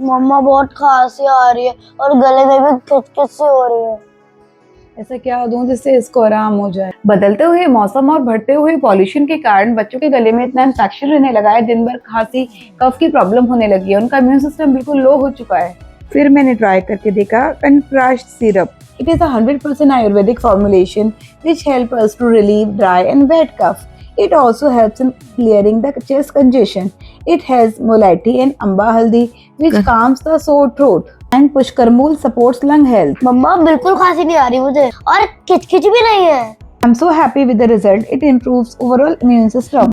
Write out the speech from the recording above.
मम्मा बहुत खांसी आ रही है और गले में भी खिचखिच सी हो रही है। ऐसा क्या दूं जिससे इसको आराम हो जाए? बदलते हुए मौसम और बढ़ते हुए पॉल्यूशन के कारण बच्चों के गले में इतना इंफेक्शन रहने लगा है, दिन भर खांसी कफ की प्रॉब्लम होने लगी है, उनका इम्यून सिस्टम बिल्कुल लो हो चुका है। फिर मैंने ट्राई करके देखा कनफ्रास्ट syrup. It is 100% Ayurvedic formulation which help us to relieve dry and wet cough. It also helps in clearing the chest congestion. It has Molati and Amba Haldi which calms the sore throat. And Pushkarmul supports lung health. मम्मा बिल्कुल खांसी नहीं आ रही मुझे और खिचखिच भी नहीं है। I'm so happy with the result. It improves overall immune system.